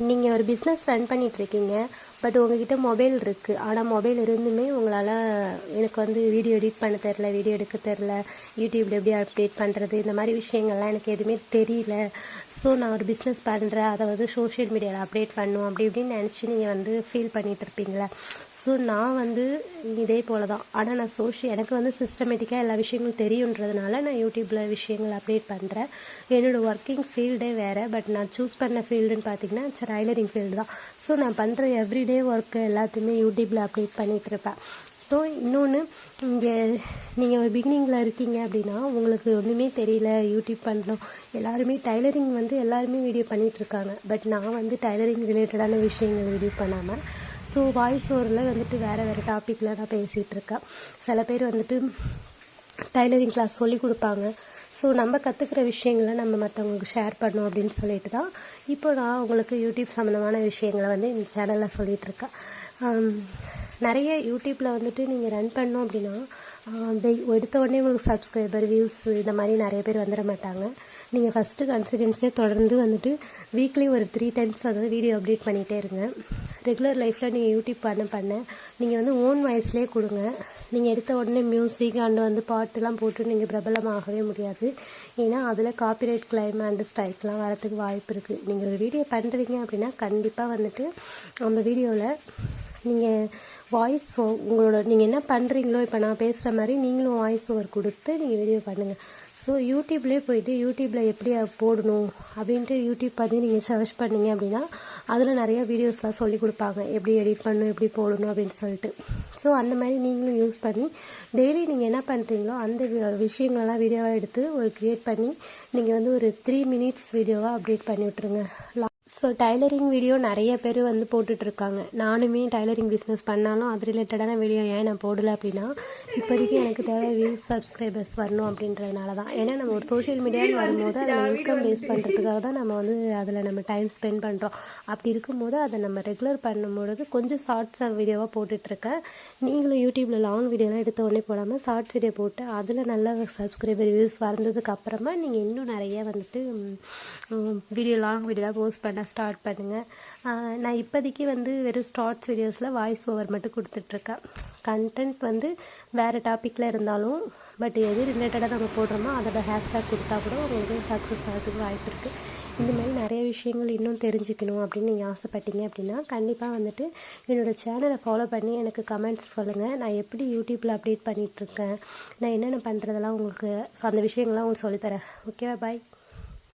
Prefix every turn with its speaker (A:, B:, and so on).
A: நீங்கள் ஒரு business run பண்ணிகிட்ருக்கீங்க, பட் உங்ககிட்ட மொபைல் இருக்குது. ஆனால் மொபைல் இருந்துமே உங்களால் எனக்கு வந்து வீடியோ எடிட் பண்ண தெரில, வீடியோ எடுக்க தெரில, யூடியூப்பில் எப்படி அப்டேட் பண்ணுறது, இந்த மாதிரி விஷயங்கள்லாம் எனக்கு எதுவுமே தெரியல. ஸோ நான் ஒரு பிஸ்னஸ் பண்ணுறேன், அதை வந்து சோஷியல் மீடியாவில் அப்டேட் பண்ணும் அப்படி இப்படின்னு நினச்சி நீங்கள் வந்து ஃபீல் பண்ணிகிட்டு இருப்பீங்களே. ஸோ நான் வந்து இதே போல் தான். ஆனால் நான் எனக்கு வந்து சிஸ்டமேட்டிக்காக எல்லா விஷயங்களும் தெரியுன்றதுனால நான் யூடியூப்பில் விஷயங்கள் அப்டேட் பண்ணுறேன். என்னோடய ஒர்க்கிங் ஃபீல்டே வேறு, பட் நான் சூஸ் பண்ண ஃபீல்டுன்னு பார்த்தீங்கன்னா டைலரிங் ஃபீல்டு தான். ஸோ நான் பண்ணுற எவ்ரிடே ஒர்க்கு எல்லாத்தையுமே யூடியூப்பில் அப்டேட் பண்ணிகிட்ருப்பேன். ஸோ இன்னொன்று, இங்கே நீங்கள் ஒரு பிகினிங்கில் இருக்கீங்க அப்படின்னா உங்களுக்கு ஒன்றுமே தெரியல, யூடியூப் பண்ணணும். எல்லாருமே டைலரிங் வந்து எல்லாருமே வீடியோ பண்ணிகிட்ருக்காங்க. பட் நான் வந்து டைலரிங் ரிலேட்டடான விஷயங்கள் வீடியோ பண்ணாமல் வாய்ஸ் ஓவரில் வந்துட்டு வேறு டாப்பிக்கில் நான் பேசிகிட்டு இருக்கேன். சில பேர் வந்துட்டு டைலரிங் கிளாஸ் சொல்லி கொடுப்பாங்க. ஸோ நம்ம கற்றுக்கிற விஷயங்களை நம்ம மற்றவங்களுக்கு ஷேர் பண்ணணும் அப்படின்னு சொல்லிட்டு தான் இப்போ நான் உங்களுக்கு யூடியூப் சம்மந்தமான விஷயங்களை வந்து இந்த சேனலில் சொல்லிகிட்ருக்கேன். நிறைய யூடியூப்பில் வந்துட்டு நீங்கள் ரன் பண்ணோம் அப்படின்னா எடுத்த உடனே உங்களுக்கு சப்ஸ்கிரைபர், வியூஸ் இந்த மாதிரி நிறைய பேர் வந்துட மாட்டாங்க. நீங்கள் ஃபஸ்ட்டு கன்சிடென்ஸே தொடர்ந்து வந்துட்டு வீக்லி ஒரு 3 டைம்ஸ் அதாவது வீடியோ அப்டேட் பண்ணிகிட்டே இருங்க. ரெகுலர் லைஃப்பில் நீங்கள் யூடியூப் பண்ண நீங்கள் வந்து ஓன் வாய்ஸ்லேயே கொடுங்க. நீங்கள் எடுத்த உடனே மியூசிக் அண்டு வந்து பாட்டுலாம் போட்டு நீங்கள் பிரபலமாகவே முடியாது. ஏன்னா அதில் காப்பிரைட் கிளைம் அண்டு ஸ்ட்ரைக்லாம் வரத்துக்கு வாய்ப்பு இருக்குது. நீங்கள் ஒரு வீடியோ பண்ணுறீங்க அப்படின்னா கண்டிப்பாக வந்துட்டு அந்த வீடியோவில் நீங்கள் வாய்ஸ் உங்களோட நீங்கள் என்ன பண்ணுறீங்களோ, இப்போ நான் பேசுகிற மாதிரி நீங்களும் வாய்ஸ் ஓவர் கொடுத்து நீங்கள் வீடியோ பண்ணுங்கள். ஸோ யூடியூப்லேயே போய்ட்டு யூடியூப்பில் எப்படி போடணும் அப்படின்ட்டு யூடியூப் பார்த்து நீங்கள் சர்ச் பண்ணிங்க அப்படின்னா அதில் நிறையா வீடியோஸ்லாம் சொல்லி கொடுப்பாங்க, எப்படி எடிட் பண்ணணும், எப்படி போடணும் அப்படின்னு சொல்லிட்டு. ஸோ அந்த மாதிரி நீங்களும் யூஸ் பண்ணி டெய்லி நீங்கள் என்ன பண்ணுறீங்களோ அந்த விஷயங்களெல்லாம் வீடியோவாக எடுத்து ஒரு க்ரியேட் பண்ணி நீங்கள் வந்து ஒரு 3 மினிட்ஸ் வீடியோவாக அப்டேட் பண்ணி விட்ருங்க. ஸோ டைலரிங் வீடியோ நிறைய பேர் வந்து போட்டுட்ருக்காங்க. நானுமே டைலரிங் பிஸ்னஸ் பண்ணாலும் அது ரிலேட்டடான வீடியோ ஏன் நான் போடலை அப்படின்னா, இப்போதைக்கு எனக்கு தேவை வியூஸ், சப்ஸ்கிரைபர்ஸ் வரணும் அப்படின்றதுனால தான். ஏன்னா நம்ம ஒரு சோஷியல் மீடியான்னு வரும்போது அதில் இன்கம் பேஸ் பண்ணுறதுக்காக தான் நம்ம வந்து அதில் நம்ம டைம் ஸ்பெண்ட் பண்ணுறோம். அப்படி இருக்கும்போது அதை நம்ம ரெகுலர் பண்ணும்பொழுது கொஞ்சம் ஷார்ட்ஸ் வீடியோவாக போட்டுட்ருக்கேன். நீங்களும் யூடியூப்பில் லாங் வீடியோலாம் எடுத்த உடனே போடாமல் ஷார்ட்ஸ் வீடியோ போட்டு அதில் நல்ல சப்ஸ்கிரைபர், வியூஸ் வந்ததுக்கு அப்புறமா நீங்கள் இன்னும் நிறைய வந்துட்டு லாங் வீடியோலாம் போஸ்ட் பண்ண ஸ்டார்ட் பண்ணுங்கள். நான் இப்போதைக்கு வந்து வெறும் ஷார்ட்ஸ் வீடியோஸில் வாய்ஸ் ஓவர் மட்டும் கொடுத்துட்ருக்கேன். கண்டென்ட் வந்து வேறு டாப்பிக்கில் இருந்தாலும் பட் எது ரிலேட்டடாக நம்ம போடுறோமோ அதோட ஹேஷ்டேக் கொடுத்தா கூட உங்களுக்கு சக்ஸஸ் ஆகிறதுக்கு வாய்ப்பு இருக்குது. இந்த மாதிரி நிறைய விஷயங்கள் இன்னும் தெரிஞ்சுக்கணும் அப்படின்னு நீங்கள் ஆசைப்பட்டீங்க அப்படின்னா கண்டிப்பாக வந்துட்டு என்னோடய சேனலை ஃபாலோ பண்ணி எனக்கு கமெண்ட்ஸ் சொல்லுங்கள். நான் எப்படி யூடியூப்பில் அப்டேட் பண்ணிகிட்ருக்கேன், நான் என்னென்ன பண்ணுறதெல்லாம் உங்களுக்கு அந்த விஷயங்கள்லாம் உங்களுக்கு சொல்லித்தரேன். ஓகேவா? பாய்.